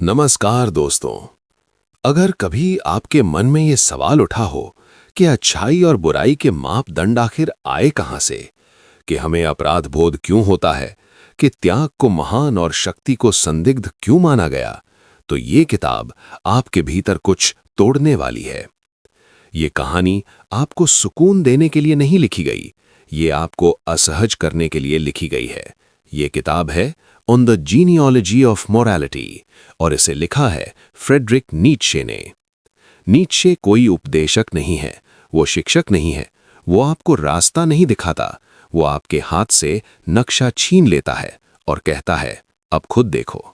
नमस्कार दोस्तों। अगर कभी आपके मन में ये सवाल उठा हो कि अच्छाई और बुराई के मापदंड आखिर आए कहां से, कि हमें अपराध बोध क्यों होता है, कि त्याग को महान और शक्ति को संदिग्ध क्यों माना गया, तो ये किताब आपके भीतर कुछ तोड़ने वाली है। ये कहानी आपको सुकून देने के लिए नहीं लिखी गई, ये आपको असहज करने के लिए लिखी गई है। ये किताब है on the genealogy of morality और इसे लिखा है फ्रेडरिक नीत्शे ने। नीत्शे कोई उपदेशक नहीं है, वो शिक्षक नहीं है, वो आपको रास्ता नहीं दिखाता, वो आपके हाथ से नक्शा छीन लेता है और कहता है, अब खुद देखो।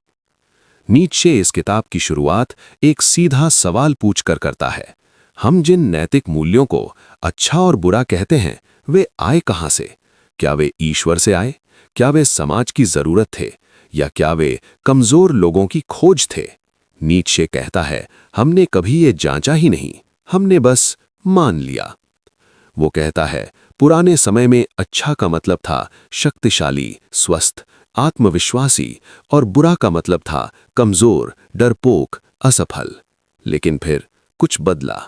नीत्शे इस किताब की शुरुआत एक सीधा सवाल पूछकर करता है, हम जिन नैतिक मूल्यों को अच्छा और बुरा कहते हैं, वे आए कहां से? क्या वे ईश्वर से आए? क्या वे समाज की जरूरत थे? या क्या वे कमजोर लोगों की खोज थे? नीत्शे कहता है, हमने कभी ये जांचा ही नहीं, हमने बस मान लिया। वो कहता है, पुराने समय में अच्छा का मतलब था शक्तिशाली, स्वस्थ, आत्मविश्वासी, और बुरा का मतलब था कमजोर, डरपोक, असफल। लेकिन फिर कुछ बदला।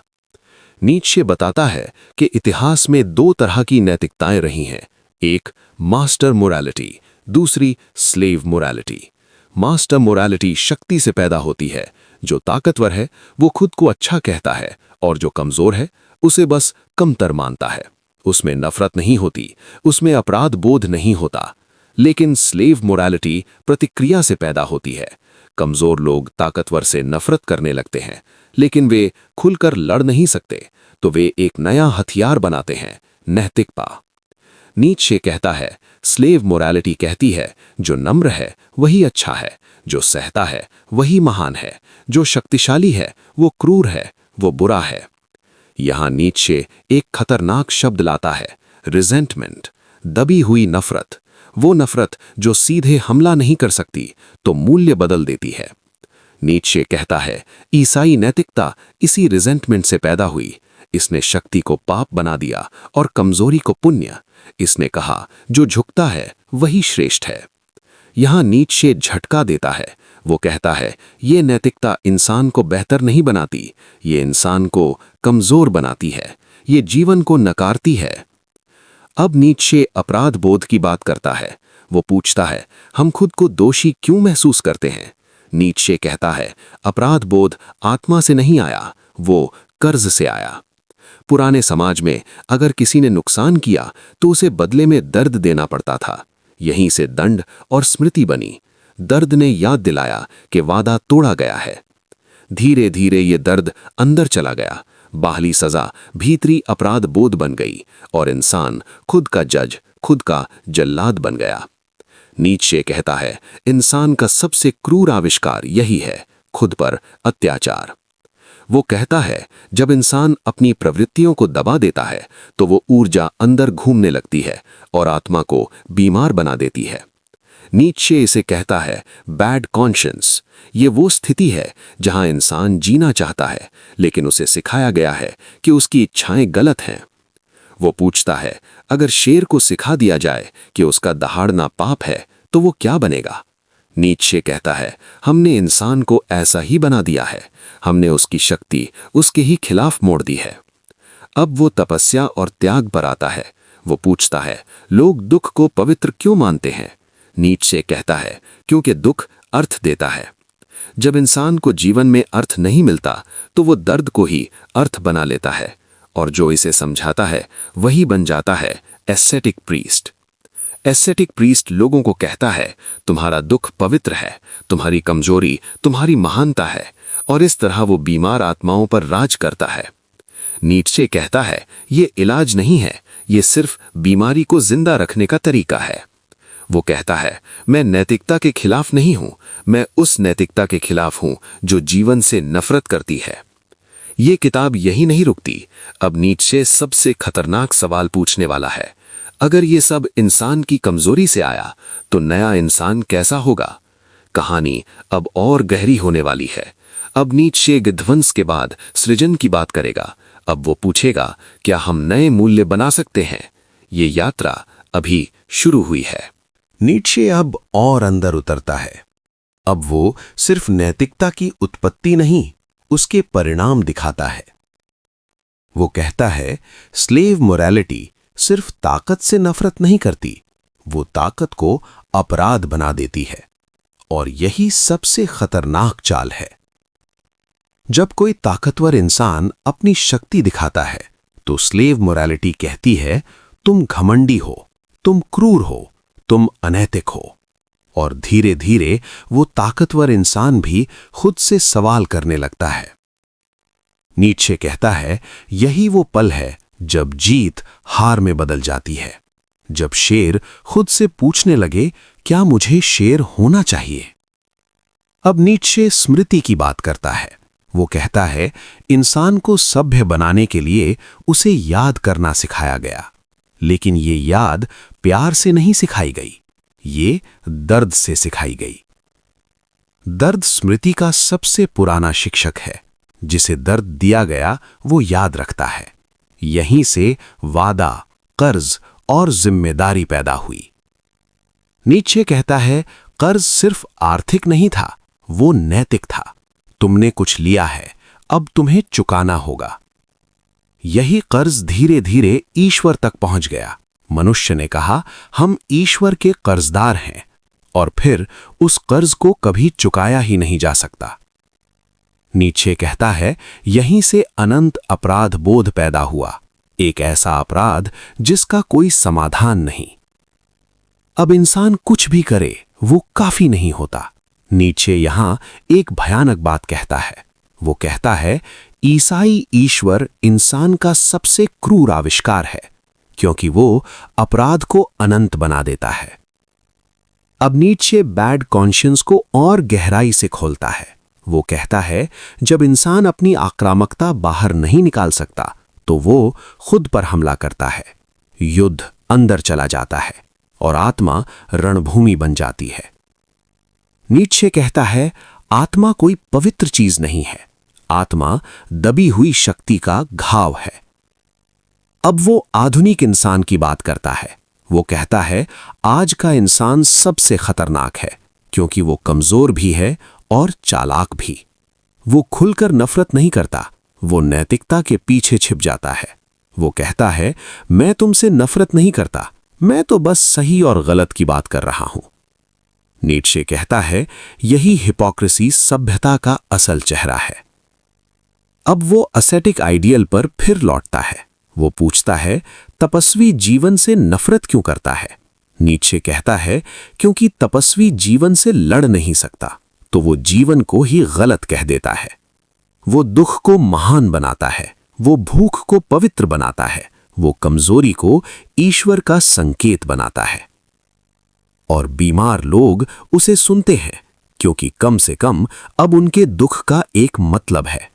नीत्शे बताता है कि इतिहास में दो तरह की नैतिकताएं रही हैं, एक मास्टर मोरालिटी, दूसरी स्लेव मोरालिटी। मास्टर मोरालिटी शक्ति से पैदा होती है, जो ताकतवर है वो खुद को अच्छा कहता है और जो कमजोर है उसे बस कमतर मानता है। उसमें नफरत नहीं होती, उसमें अपराध बोध नहीं होता। लेकिन स्लेव मोरालिटी प्रतिक्रिया से पैदा होती है। कमजोर लोग ताकतवर से नफरत करने लगते हैं, लेकिन वे खुलकर लड़ नहीं सकते, तो वे एक नया हथियार बनाते हैं, नैतिकता। नीत्शे कहता है, स्लेव मोरालिटी कहती है, जो नम्र है वही अच्छा है, जो सहता है वही महान है, जो शक्तिशाली है वो क्रूर है, वो बुरा है। यहां नीत्शे एक खतरनाक शब्द लाता है, रिजेंटमेंट, दबी हुई नफरत। वो नफरत जो सीधे हमला नहीं कर सकती तो मूल्य बदल देती है। नीत्शे कहता है, ईसाई नैतिकता इसी रिजेंटमेंट से पैदा हुई। इसने शक्ति को पाप बना दिया और कमजोरी को पुण्य। इसने कहा, जो झुकता है वही श्रेष्ठ है। यहां नीत्शे झटका देता है। वो कहता है, ये नैतिकता इंसान को बेहतर नहीं बनाती, ये इंसान को कमजोर बनाती है, ये जीवन को नकारती है। अब नीत्शे अपराध बोध की बात करता है। वो पूछता है, हम खुद को दोषी क्यों महसूस करते हैं? नीत्शे कहता है, अपराध बोध आत्मा से नहीं आया, वो कर्ज से आया। पुराने समाज में अगर किसी ने नुकसान किया तो उसे बदले में दर्द देना पड़ता था। यहीं से दंड और स्मृति बनी। दर्द ने याद दिलाया कि वादा तोड़ा गया है। धीरे धीरे ये दर्द अंदर चला गया। बाहरी सजा भीतरी अपराध बोध बन गई और इंसान खुद का जज, खुद का जल्लाद बन गया। नीत्शे कहता है, इंसान का सबसे क्रूर आविष्कार यही है, खुद पर अत्याचार। वो कहता है, जब इंसान अपनी प्रवृत्तियों को दबा देता है तो वो ऊर्जा अंदर घूमने लगती है और आत्मा को बीमार बना देती है। नीत्शे इसे कहता है बैड कॉन्शियंस। ये वो स्थिति है जहां इंसान जीना चाहता है, लेकिन उसे सिखाया गया है कि उसकी इच्छाएं गलत हैं। वो पूछता है, अगर शेर को सिखा दिया जाए कि उसका दहाड़ना पाप है तो वो क्या बनेगा? नीत्शे कहता है, हमने इंसान को ऐसा ही बना दिया है, हमने उसकी शक्ति उसके ही खिलाफ मोड़ दी है। अब वो तपस्या और त्याग पर आता है। वो पूछता है, लोग दुख को पवित्र क्यों मानते हैं? नीत्शे कहता है, क्योंकि दुख अर्थ देता है। जब इंसान को जीवन में अर्थ नहीं मिलता तो वो दर्द को ही अर्थ बना लेता है, और जो इसे समझाता है वही बन जाता है एस्थेटिक प्रीस्ट। एस्थेटिक प्रीस्ट लोगों को कहता है, तुम्हारा दुख पवित्र है, तुम्हारी कमजोरी तुम्हारी महानता है, और इस तरह वो बीमार आत्माओं पर राज करता है। नीत्शे कहता है, ये इलाज नहीं है, ये सिर्फ बीमारी को जिंदा रखने का तरीका है। वो कहता है, मैं नैतिकता के खिलाफ नहीं हूं, मैं उस नैतिकता के खिलाफ हूं जो जीवन से नफरत करती है। ये किताब यही नहीं रुकती। अब नीत्शे सबसे खतरनाक सवाल पूछने वाला है, अगर ये सब इंसान की कमजोरी से आया तो नया इंसान कैसा होगा? कहानी अब और गहरी होने वाली है। अब नीत्शे विध्वंस के बाद सृजन की बात करेगा। अब वो पूछेगा, क्या हम नए मूल्य बना सकते हैं? ये यात्रा अभी शुरू हुई है। नीत्शे अब और अंदर उतरता है। अब वो सिर्फ नैतिकता की उत्पत्ति नहीं, उसके परिणाम दिखाता है। वो कहता है, स्लेव मोरालिटी सिर्फ ताकत से नफरत नहीं करती, वो ताकत को अपराध बना देती है। और यही सबसे खतरनाक चाल है। जब कोई ताकतवर इंसान अपनी शक्ति दिखाता है, तो स्लेव मोरालिटी कहती है, तुम घमंडी हो, तुम क्रूर हो, तुम अनैतिक हो। और धीरे धीरे वो ताकतवर इंसान भी खुद से सवाल करने लगता है। नीत्शे कहता है, यही वो पल है जब जीत हार में बदल जाती है, जब शेर खुद से पूछने लगे, क्या मुझे शेर होना चाहिए? अब नीत्शे स्मृति की बात करता है। वो कहता है, इंसान को सभ्य बनाने के लिए उसे याद करना सिखाया गया, लेकिन ये याद प्यार से नहीं सिखाई गई, ये दर्द से सिखाई गई। दर्द स्मृति का सबसे पुराना शिक्षक है। जिसे दर्द दिया गया वो याद रखता है। यहीं से वादा, कर्ज और जिम्मेदारी पैदा हुई। नीत्शे कहता है, कर्ज सिर्फ आर्थिक नहीं था, वो नैतिक था। तुमने कुछ लिया है, अब तुम्हें चुकाना होगा। यही कर्ज धीरे धीरे ईश्वर तक पहुंच गया। मनुष्य ने कहा, हम ईश्वर के कर्जदार हैं, और फिर उस कर्ज को कभी चुकाया ही नहीं जा सकता। नीत्शे कहता है, यहीं से अनंत अपराध बोध पैदा हुआ, एक ऐसा अपराध जिसका कोई समाधान नहीं। अब इंसान कुछ भी करे वो काफी नहीं होता। नीत्शे यहां एक भयानक बात कहता है। वो कहता है, ईसाई ईश्वर इंसान का सबसे क्रूर आविष्कार है, क्योंकि वो अपराध को अनंत बना देता है। अब नीत्शे बैड कॉन्शियंस को और गहराई से खोलता है। वो कहता है, जब इंसान अपनी आक्रामकता बाहर नहीं निकाल सकता, तो वो खुद पर हमला करता है। युद्ध अंदर चला जाता है और आत्मा रणभूमि बन जाती है। नीत्शे कहता है, आत्मा कोई पवित्र चीज नहीं है, आत्मा दबी हुई शक्ति का घाव है। अब वो आधुनिक इंसान की बात करता है। वो कहता है, आज का इंसान सबसे खतरनाक है, क्योंकि वो कमजोर भी है और चालाक भी। वो खुलकर नफरत नहीं करता, वो नैतिकता के पीछे छिप जाता है। वो कहता है, मैं तुमसे नफरत नहीं करता, मैं तो बस सही और गलत की बात कर रहा हूं। नीत्शे कहता है, यही हिपोक्रेसी सभ्यता का असल चेहरा है। अब वो असेटिक आइडियल पर फिर लौटता है। वो पूछता है, तपस्वी जीवन से नफरत क्यों करता है? नीत्शे कहता है, क्योंकि तपस्वी जीवन से लड़ नहीं सकता, तो वो जीवन को ही गलत कह देता है। वो दुख को महान बनाता है, वो भूख को पवित्र बनाता है, वो कमजोरी को ईश्वर का संकेत बनाता है। और बीमार लोग उसे सुनते हैं, क्योंकि कम से कम अब उनके दुख का एक मतलब है।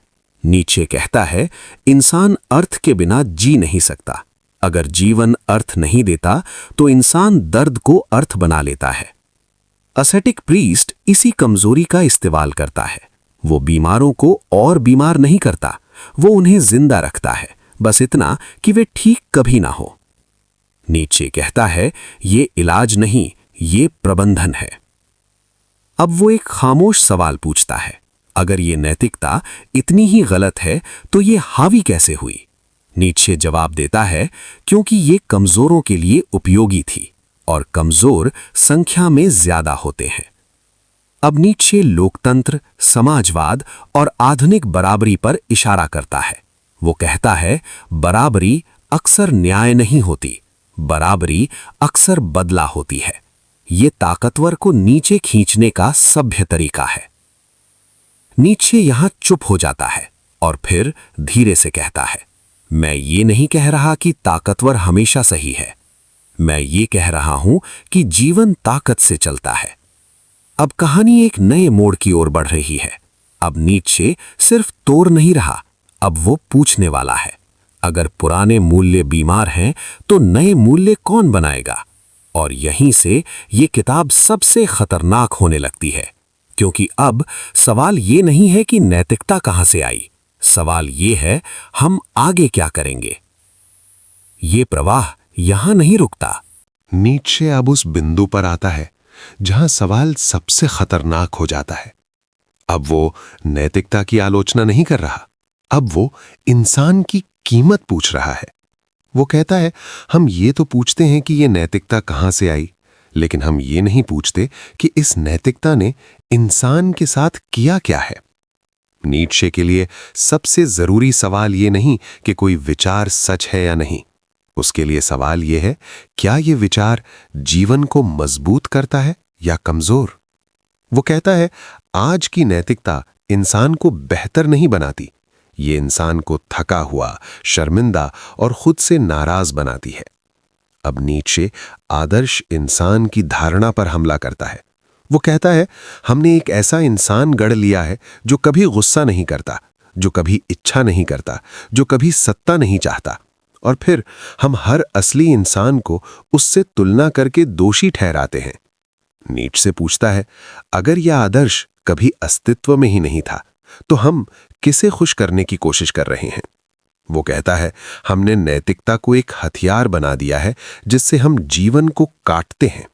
नीत्शे कहता है, इंसान अर्थ के बिना जी नहीं सकता। अगर जीवन अर्थ नहीं देता, तो इंसान दर्द को अर्थ बना लेता है। असेटिक प्रीस्ट इसी कमजोरी का इस्तेमाल करता है। वो बीमारों को और बीमार नहीं करता, वो उन्हें जिंदा रखता है, बस इतना कि वे ठीक कभी ना हो। नीत्शे कहता है, ये इलाज नहीं, ये प्रबंधन है। अब वो एक खामोश सवाल पूछता है, अगर ये नैतिकता इतनी ही गलत है, तो ये हावी कैसे हुई? नीत्शे जवाब देता है, क्योंकि ये कमजोरों के लिए उपयोगी थी, और कमजोर संख्या में ज्यादा होते हैं। अब नीत्शे लोकतंत्र, समाजवाद और आधुनिक बराबरी पर इशारा करता है। वो कहता है, बराबरी अक्सर न्याय नहीं होती, बराबरी अक्सर बदला होती है। ये ताकतवर को नीचे खींचने का सभ्य तरीका है। नीत्शे यहां चुप हो जाता है और फिर धीरे से कहता है, मैं ये नहीं कह रहा कि ताकतवर हमेशा सही है, मैं ये कह रहा हूं कि जीवन ताकत से चलता है। अब कहानी एक नए मोड़ की ओर बढ़ रही है। अब नीत्शे सिर्फ तोड़ नहीं रहा, अब वो पूछने वाला है, अगर पुराने मूल्य बीमार हैं, तो नए मूल्य कौन बनाएगा? और यहीं से ये किताब सबसे खतरनाक होने लगती है, क्योंकि अब सवाल ये नहीं है कि नैतिकता कहां से आई, सवाल ये है, हम आगे क्या करेंगे? ये प्रवाह यहां नहीं रुकता। नीत्शे अब उस बिंदु पर आता है जहां सवाल सबसे खतरनाक हो जाता है। अब वो नैतिकता की आलोचना नहीं कर रहा, अब वो इंसान की कीमत पूछ रहा है। वो कहता है, हम ये तो पूछते हैं कि ये नैतिकता कहां से आई, लेकिन हम ये नहीं पूछते कि इस नैतिकता ने इंसान के साथ किया क्या है। नीत्शे के लिए सबसे जरूरी सवाल ये नहीं कि कोई विचार सच है या नहीं। उसके लिए सवाल ये है, क्या ये विचार जीवन को मजबूत करता है या कमजोर। वो कहता है, आज की नैतिकता इंसान को बेहतर नहीं बनाती, ये इंसान को थका हुआ, शर्मिंदा और खुद से नाराज बनाती है। अब नीत्शे आदर्श इंसान की धारणा पर हमला करता है। वो कहता है, हमने एक ऐसा इंसान गढ़ लिया है जो कभी गुस्सा नहीं करता, जो कभी इच्छा नहीं करता, जो कभी सत्ता नहीं चाहता, और फिर हम हर असली इंसान को उससे तुलना करके दोषी ठहराते हैं। नीत्शे पूछता है, अगर यह आदर्श कभी अस्तित्व में ही नहीं था तो हम किसे खुश करने की कोशिश कर रहे हैं। वो कहता है, हमने नैतिकता को एक हथियार बना दिया है जिससे हम जीवन को काटते हैं।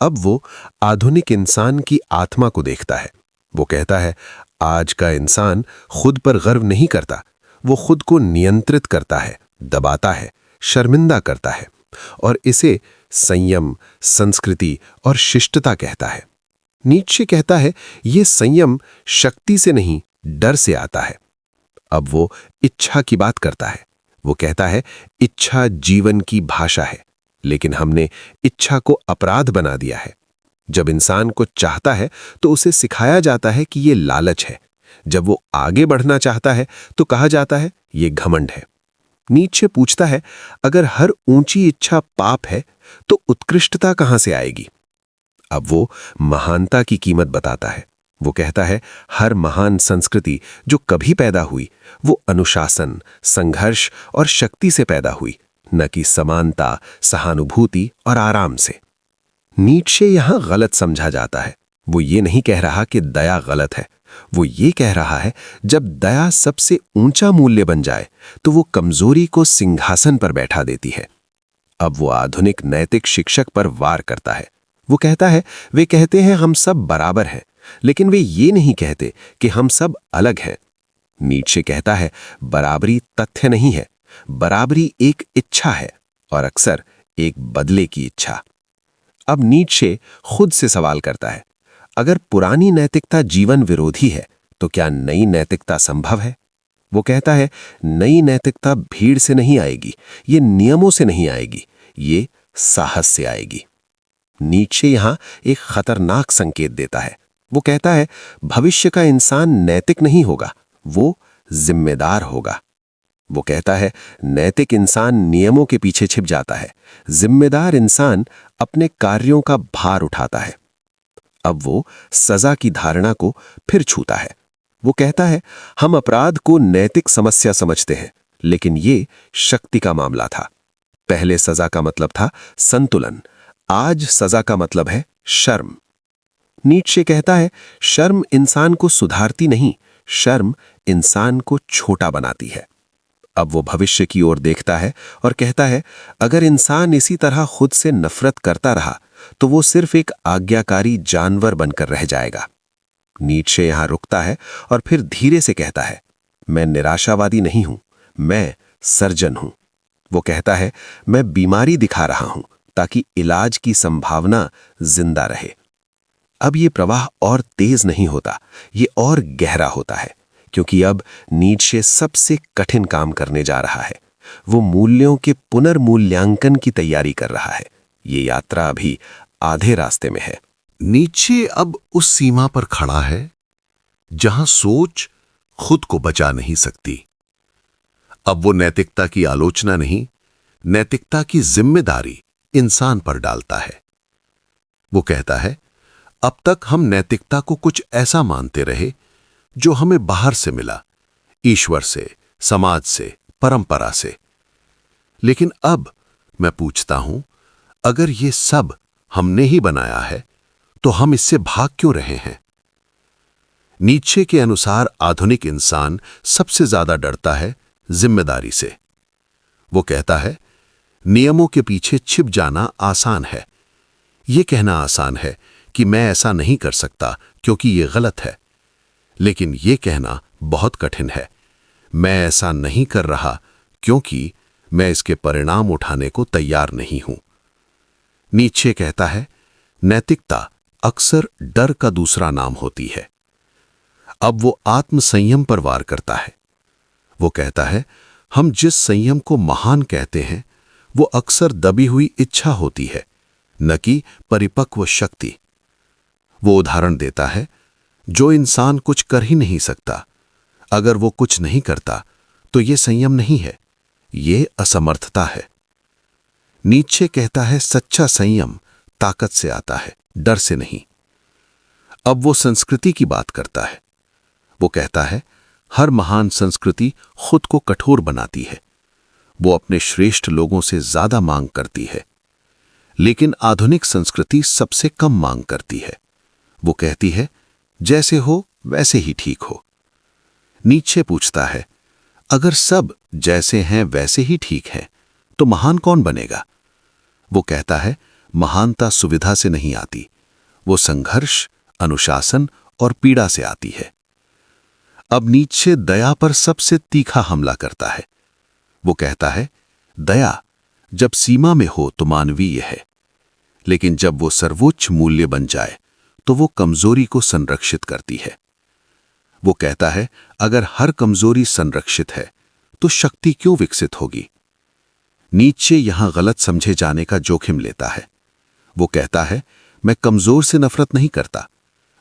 अब वो आधुनिक इंसान की आत्मा को देखता है। वो कहता है, आज का इंसान खुद पर गर्व नहीं करता, वो खुद को नियंत्रित करता है, दबाता है, शर्मिंदा करता है, और इसे संयम, संस्कृति और शिष्टता कहता है। नीत्शे कहता है, ये संयम शक्ति से नहीं, डर से आता है। अब वो इच्छा की बात करता है। वो कहता है, इच्छा जीवन की भाषा है, लेकिन हमने इच्छा को अपराध बना दिया है। जब इंसान को चाहता है तो उसे सिखाया जाता है कि ये लालच है। जब वो आगे बढ़ना चाहता है तो कहा जाता है ये घमंड है। नीत्शे पूछता है, अगर हर ऊंची इच्छा पाप है तो उत्कृष्टता कहां से आएगी। अब वो महानता की कीमत बताता है। वो कहता है, हर महान संस्कृति जो कभी पैदा हुई वो अनुशासन, संघर्ष और शक्ति से पैदा हुई, न कि समानता, सहानुभूति और आराम से। नीत्शे यहां गलत समझा जाता है। वो ये नहीं कह रहा कि दया गलत है, वो ये कह रहा है जब दया सबसे ऊंचा मूल्य बन जाए तो वो कमजोरी को सिंहासन पर बैठा देती है। अब वो आधुनिक नैतिक शिक्षक पर वार करता है। वो कहता है, वे कहते हैं हम सब बराबर हैं, लेकिन वे ये नहीं कहते कि हम सब अलग हैं। नीत्शे कहता है, बराबरी तथ्य नहीं है, बराबरी एक इच्छा है, और अक्सर एक बदले की इच्छा। अब नीत्शे खुद से सवाल करता है, अगर पुरानी नैतिकता जीवन विरोधी है तो क्या नई नैतिकता संभव है। वो कहता है, नई नैतिकता भीड़ से नहीं आएगी, ये नियमों से नहीं आएगी, ये साहस से आएगी। नीत्शे यहां एक खतरनाक संकेत देता है। वो कहता है, भविष्य का इंसान नैतिक नहीं होगा, वो जिम्मेदार होगा। वो कहता है, नैतिक इंसान नियमों के पीछे छिप जाता है, जिम्मेदार इंसान अपने कार्यों का भार उठाता है। अब वो सजा की धारणा को फिर छूता है। वो कहता है, हम अपराध को नैतिक समस्या समझते हैं, लेकिन ये शक्ति का मामला था। पहले सजा का मतलब था संतुलन, आज सजा का मतलब है शर्म। नीत्शे कहता है, शर्म इंसान को सुधारती नहीं, शर्म इंसान को छोटा बनाती है। अब वो भविष्य की ओर देखता है और कहता है, अगर इंसान इसी तरह खुद से नफरत करता रहा तो वो सिर्फ एक आज्ञाकारी जानवर बनकर रह जाएगा। नीत्शे यहां रुकता है और फिर धीरे से कहता है, मैं निराशावादी नहीं हूं, मैं सर्जन हूं। वो कहता है, मैं बीमारी दिखा रहा हूं ताकि इलाज की संभावना जिंदा रहे। अब ये प्रवाह और तेज नहीं होता, ये और गहरा होता है, क्योंकि अब नीत्शे सबसे कठिन काम करने जा रहा है। वो मूल्यों के पुनर्मूल्यांकन की तैयारी कर रहा है। ये यात्रा अभी आधे रास्ते में है। नीत्शे अब उस सीमा पर खड़ा है जहां सोच खुद को बचा नहीं सकती। अब वो नैतिकता की आलोचना नहीं, नैतिकता की जिम्मेदारी इंसान पर डालता है। वो कहता है, अब तक हम नैतिकता को कुछ ऐसा मानते रहे जो हमें बाहर से मिला, ईश्वर से, समाज से, परंपरा से। लेकिन अब मैं पूछता हूं, अगर ये सब हमने ही बनाया है तो हम इससे भाग क्यों रहे हैं। नीत्शे के अनुसार आधुनिक इंसान सबसे ज्यादा डरता है जिम्मेदारी से। वो कहता है, नियमों के पीछे छिप जाना आसान है, ये कहना आसान है कि मैं ऐसा नहीं कर सकता क्योंकि ये गलत है, लेकिन ये कहना बहुत कठिन है, मैं ऐसा नहीं कर रहा क्योंकि मैं इसके परिणाम उठाने को तैयार नहीं हूं। नीत्शे कहता है, नैतिकता अक्सर डर का दूसरा नाम होती है। अब वो आत्म संयम पर वार करता है। वो कहता है, हम जिस संयम को महान कहते हैं वो अक्सर दबी हुई इच्छा होती है, न कि परिपक्व शक्ति। वो उदाहरण देता है, जो इंसान कुछ कर ही नहीं सकता, अगर वो कुछ नहीं करता तो ये संयम नहीं है, ये असमर्थता है। नीत्शे कहता है, सच्चा संयम ताकत से आता है, डर से नहीं। अब वो संस्कृति की बात करता है। वो कहता है, हर महान संस्कृति खुद को कठोर बनाती है, वो अपने श्रेष्ठ लोगों से ज्यादा मांग करती है, लेकिन आधुनिक संस्कृति सबसे कम मांग करती है। वो कहती है, जैसे हो वैसे ही ठीक हो। नीत्शे पूछता है, अगर सब जैसे हैं वैसे ही ठीक है तो महान कौन बनेगा? वो कहता है, महानता सुविधा से नहीं आती, वो संघर्ष, अनुशासन और पीड़ा से आती है। अब नीत्शे दया पर सबसे तीखा हमला करता है। वो कहता है, दया जब सीमा में हो तो मानवीय है, लेकिन जब वो सर्वोच्च मूल्य बन जाए तो वो कमजोरी को संरक्षित करती है। वो कहता है, अगर हर कमजोरी संरक्षित है तो शक्ति क्यों विकसित होगी? नीत्शे यहां गलत समझे जाने का जोखिम लेता है। वो कहता है, मैं कमजोर से नफरत नहीं करता,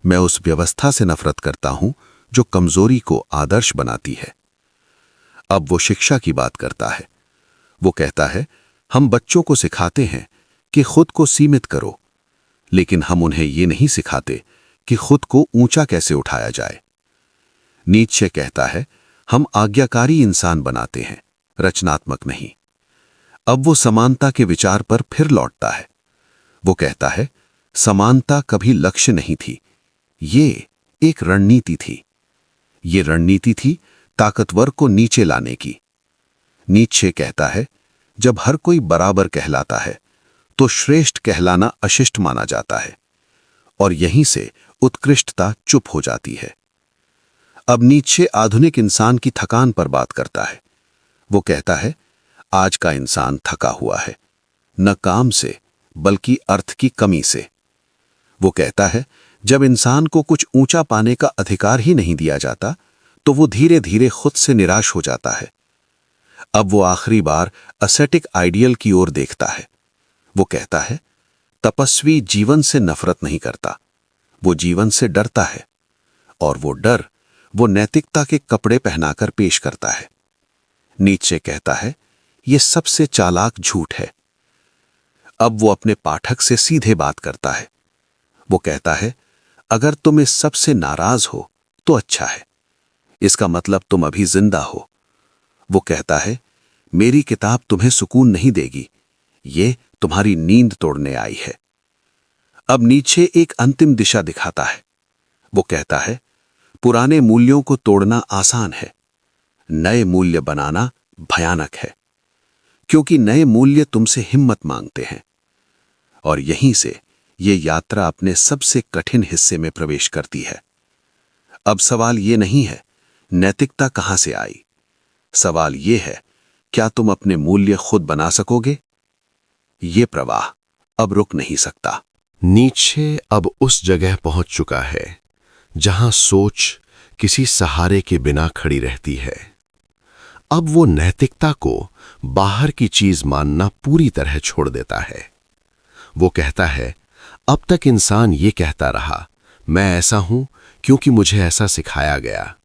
मैं उस व्यवस्था से नफरत करता हूं जो कमजोरी को आदर्श बनाती है। अब वो शिक्षा की बात करता है। वो कहता है, हम बच्चों को सिखाते हैं कि खुद को सीमित करो, लेकिन हम उन्हें ये नहीं सिखाते कि खुद को ऊंचा कैसे उठाया जाए। नीत्शे कहता है, हम आज्ञाकारी इंसान बनाते हैं, रचनात्मक नहीं। अब वो समानता के विचार पर फिर लौटता है। वो कहता है, समानता कभी लक्ष्य नहीं थी, ये एक रणनीति थी। ये रणनीति थी ताकतवर को नीचे लाने की। नीत्शे कहता है, जब हर कोई बराबर कहलाता है तो श्रेष्ठ कहलाना अशिष्ट माना जाता है, और यहीं से उत्कृष्टता चुप हो जाती है। अब नीत्शे आधुनिक इंसान की थकान पर बात करता है। वो कहता है, आज का इंसान थका हुआ है, न काम से बल्कि अर्थ की कमी से। वो कहता है, जब इंसान को कुछ ऊंचा पाने का अधिकार ही नहीं दिया जाता तो वो धीरे धीरे खुद से निराश हो जाता है। अब वो आखिरी बार एस्थेटिक आइडियल की ओर देखता है। वो कहता है, तपस्वी जीवन से नफरत नहीं करता, वो जीवन से डरता है, और वो डर वो नैतिकता के कपड़े पहनाकर पेश करता है। नीत्शे कहता है, ये सबसे चालाक झूठ है। अब वो अपने पाठक से सीधे बात करता है। वो कहता है, अगर तुम इस सब से नाराज हो तो अच्छा है, इसका मतलब तुम अभी जिंदा हो। वो कहता है, मेरी किताब तुम्हें सुकून नहीं देगी, ये तुम्हारी नींद तोड़ने आई है। अब नीत्शे एक अंतिम दिशा दिखाता है। वो कहता है, पुराने मूल्यों को तोड़ना आसान है, नए मूल्य बनाना भयानक है, क्योंकि नए मूल्य तुमसे हिम्मत मांगते हैं। और यहीं से ये यात्रा अपने सबसे कठिन हिस्से में प्रवेश करती है। अब सवाल ये नहीं है नैतिकता कहां से आई, सवाल ये है, क्या तुम अपने मूल्य खुद बना सकोगे? ये प्रवाह अब रुक नहीं सकता। नीत्शे अब उस जगह पहुंच चुका है जहां सोच किसी सहारे के बिना खड़ी रहती है। अब वो नैतिकता को बाहर की चीज मानना पूरी तरह छोड़ देता है। वो कहता है, अब तक इंसान ये कहता रहा, मैं ऐसा हूं क्योंकि मुझे ऐसा सिखाया गया।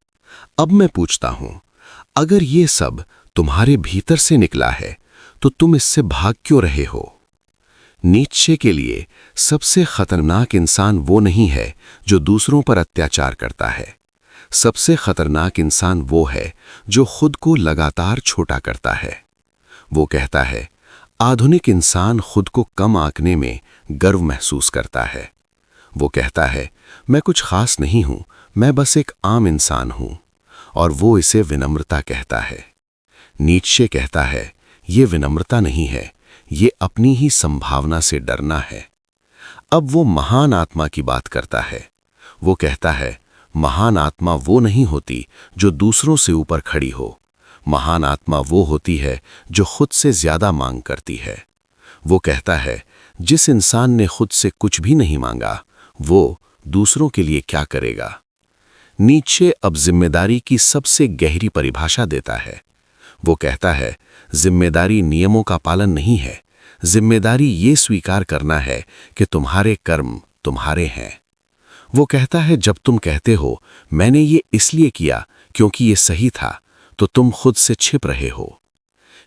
अब मैं पूछता हूं, अगर ये सब तुम्हारे भीतर से निकला है तो तुम इससे भाग क्यों रहे हो? नीत्शे के लिए सबसे खतरनाक इंसान वो नहीं है जो दूसरों पर अत्याचार करता है। सबसे खतरनाक इंसान वो है जो खुद को लगातार छोटा करता है। वो कहता है, आधुनिक इंसान खुद को कम आंकने में गर्व महसूस करता है। वो कहता है, मैं कुछ खास नहीं हूं, मैं बस एक आम इंसान हूं, और वो इसे विनम्रता कहता है। नीत्शे कहता है, ये विनम्रता नहीं है, ये अपनी ही संभावना से डरना है। अब वो महान आत्मा की बात करता है। वो कहता है, महान आत्मा वो नहीं होती जो दूसरों से ऊपर खड़ी हो। महान आत्मा वो होती है जो खुद से ज्यादा मांग करती है। वो कहता है, जिस इंसान ने खुद से कुछ भी नहीं मांगा, वो दूसरों के लिए क्या करेगा। नीचे अब जिम्मेदारी की सबसे गहरी परिभाषा देता है। वो कहता है, जिम्मेदारी नियमों का पालन नहीं है। जिम्मेदारी ये स्वीकार करना है कि तुम्हारे कर्म तुम्हारे हैं। वो कहता है, जब तुम कहते हो मैंने ये इसलिए किया क्योंकि ये सही था, तो तुम खुद से छिप रहे हो।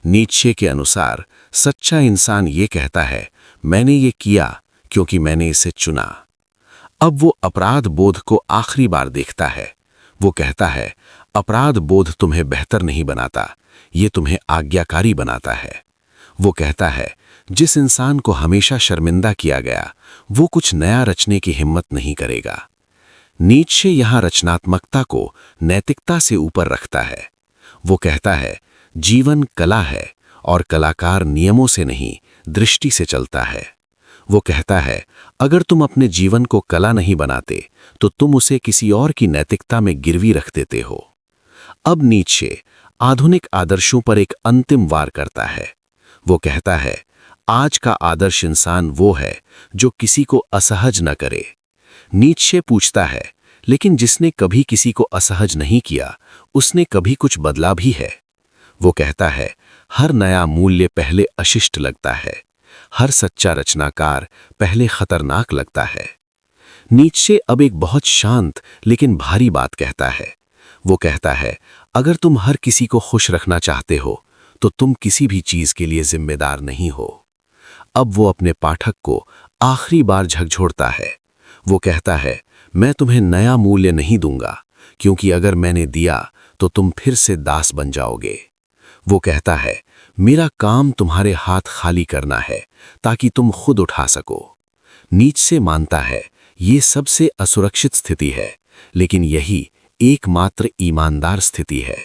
नीत्शे के अनुसार सच्चा इंसान ये कहता है, मैंने ये किया क्योंकि मैंने इसे चुना। अब वो अपराध बोध को आखिरी बार देखता है। वो कहता है, अपराध बोध तुम्हें बेहतर नहीं बनाता, ये तुम्हें आज्ञाकारी बनाता है। वो कहता है, जिस इंसान को हमेशा शर्मिंदा किया गया, वो कुछ नया रचने की हिम्मत नहीं करेगा। नीत्शे यहाँ रचनात्मकता को नैतिकता से ऊपर रखता है। वो कहता है, जीवन कला है और कलाकार नियमों से नहीं, दृष्टि से चलता है। वो कहता है, अगर तुम अपने जीवन को कला नहीं बनाते, तो तुम उसे किसी और की नैतिकता में गिरवी रख देते हो। अब नीत्शे आधुनिक आदर्शों पर एक अंतिम वार करता है। वो कहता है, आज का आदर्श इंसान वो है जो किसी को असहज न करे। नीत्शे पूछता है, लेकिन जिसने कभी किसी को असहज नहीं किया, उसने कभी कुछ बदला भी है? वो कहता है, हर नया मूल्य पहले अशिष्ट लगता है, हर सच्चा रचनाकार पहले खतरनाक लगता है। नीत्शे अब एक बहुत शांत लेकिन भारी बात कहता है। वो कहता है, अगर तुम हर किसी को खुश रखना चाहते हो, तो तुम किसी भी चीज के लिए जिम्मेदार नहीं हो। अब वो अपने पाठक को आखिरी बार झकझोरता है। वो कहता है, मैं तुम्हें नया मूल्य नहीं दूंगा, क्योंकि अगर मैंने दिया तो तुम फिर से दास बन जाओगे। वो कहता है, मेरा काम तुम्हारे हाथ खाली करना है ताकि तुम खुद उठा सको। नीत्शे मानता है, ये सबसे असुरक्षित स्थिति है, लेकिन यही एकमात्र ईमानदार स्थिति है।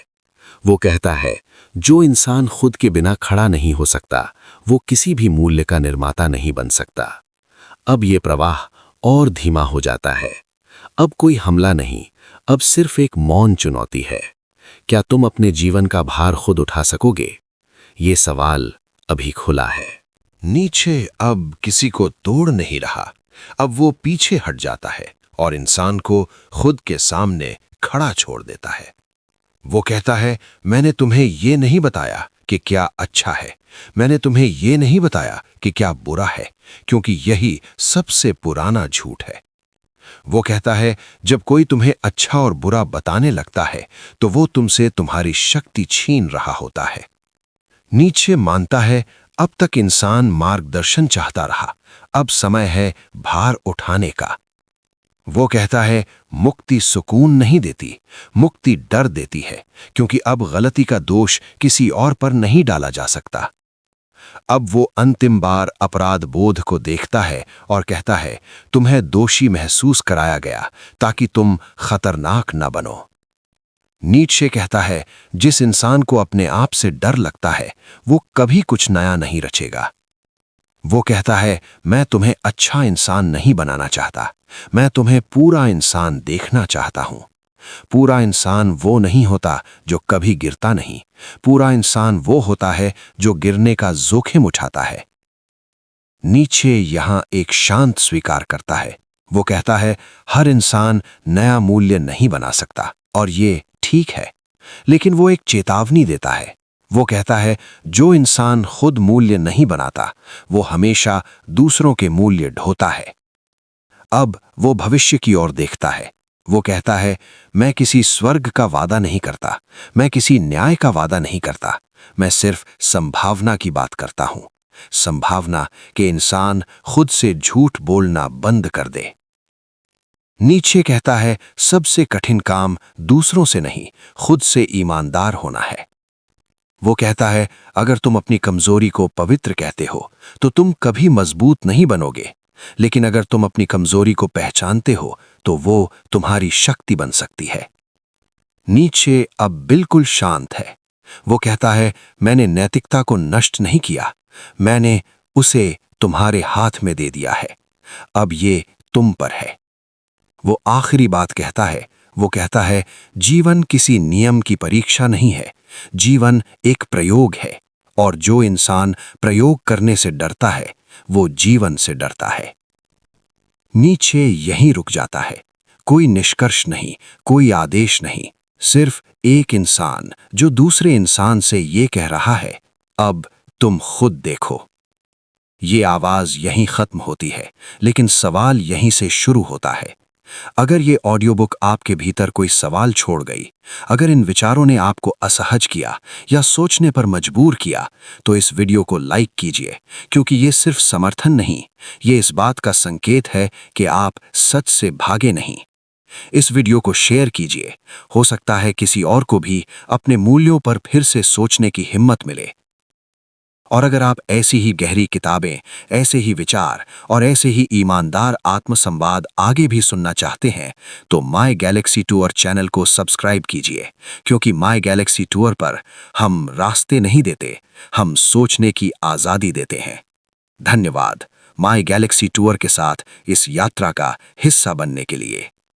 वो कहता है, जो इंसान खुद के बिना खड़ा नहीं हो सकता, वो किसी भी मूल्य का निर्माता नहीं बन सकता। अब ये प्रवाह और धीमा हो जाता है। अब कोई हमला नहीं, अब सिर्फ एक मौन चुनौती है। क्या तुम अपने जीवन का भार खुद उठा सकोगे? ये सवाल अभी खुला है। नीत्शे अब किसी को तोड़ नहीं रहा। अब वो पीछे हट जाता है और इंसान को खुद के सामने खड़ा छोड़ देता है। वो कहता है, मैंने तुम्हें ये नहीं बताया कि क्या अच्छा है, मैंने तुम्हें ये नहीं बताया कि क्या बुरा है, क्योंकि यही सबसे पुराना झूठ है। वो कहता है, जब कोई तुम्हें अच्छा और बुरा बताने लगता है, तो वो तुमसे तुम्हारी शक्ति छीन रहा होता है। नीत्शे मानता है, अब तक इंसान मार्गदर्शन चाहता रहा, अब समय है भार उठाने का। वो कहता है, मुक्ति सुकून नहीं देती, मुक्ति डर देती है, क्योंकि अब गलती का दोष किसी और पर नहीं डाला जा सकता। अब वो अंतिम बार अपराध बोध को देखता है और कहता है, तुम्हें दोषी महसूस कराया गया ताकि तुम खतरनाक न बनो। नीत्शे कहता है, जिस इंसान को अपने आप से डर लगता है, वो कभी कुछ नया नहीं रचेगा। वो कहता है, मैं तुम्हें अच्छा इंसान नहीं बनाना चाहता, मैं तुम्हें पूरा इंसान देखना चाहता हूं। पूरा इंसान वो नहीं होता जो कभी गिरता नहीं, पूरा इंसान वो होता है जो गिरने का जोखिम उठाता है। नीत्शे यहां एक शांत स्वीकार करता है। वो कहता है, हर इंसान नया मूल्य नहीं बना सकता और ये ठीक है, लेकिन वो एक चेतावनी देता है। वो कहता है, जो इंसान खुद मूल्य नहीं बनाता, वो हमेशा दूसरों के मूल्य ढोता है। अब वो भविष्य की ओर देखता है। वो कहता है, मैं किसी स्वर्ग का वादा नहीं करता, मैं किसी न्याय का वादा नहीं करता, मैं सिर्फ संभावना की बात करता हूं। संभावना कि इंसान खुद से झूठ बोलना बंद कर दे। नीत्शे कहता है, सबसे कठिन काम दूसरों से नहीं, खुद से ईमानदार होना है। वो कहता है, अगर तुम अपनी कमजोरी को पवित्र कहते हो, तो तुम कभी मजबूत नहीं बनोगे, लेकिन अगर तुम अपनी कमजोरी को पहचानते हो, तो वो तुम्हारी शक्ति बन सकती है। नीत्शे अब बिल्कुल शांत है। वो कहता है, मैंने नैतिकता को नष्ट नहीं किया, मैंने उसे तुम्हारे हाथ में दे दिया है। अब ये तुम पर है। वो आखिरी बात कहता है। वो कहता है, जीवन किसी नियम की परीक्षा नहीं है, जीवन एक प्रयोग है, और जो इंसान प्रयोग करने से डरता है वो जीवन से डरता है। नीचे यहीं रुक जाता है। कोई निष्कर्ष नहीं, कोई आदेश नहीं, सिर्फ एक इंसान जो दूसरे इंसान से ये कह रहा है, अब तुम खुद देखो। ये आवाज यहीं खत्म होती है, लेकिन सवाल यहीं से शुरू होता है। अगर ये ऑडियो बुक आपके भीतर कोई सवाल छोड़ गई, अगर इन विचारों ने आपको असहज किया या सोचने पर मजबूर किया, तो इस वीडियो को लाइक कीजिए, क्योंकि ये सिर्फ समर्थन नहीं, ये इस बात का संकेत है कि आप सच से भागे नहीं। इस वीडियो को शेयर कीजिए, हो सकता है किसी और को भी अपने मूल्यों पर फिर से सोचने की हिम्मत मिले। और अगर आप ऐसी ही गहरी किताबें, ऐसे ही विचार और ऐसे ही ईमानदार आत्मसंवाद आगे भी सुनना चाहते हैं, तो माय गैलेक्सी टूर चैनल को सब्सक्राइब कीजिए, क्योंकि माय गैलेक्सी टूर पर हम रास्ते नहीं देते, हम सोचने की आज़ादी देते हैं। धन्यवाद माय गैलेक्सी टूर के साथ इस यात्रा का हिस्सा बनने के लिए।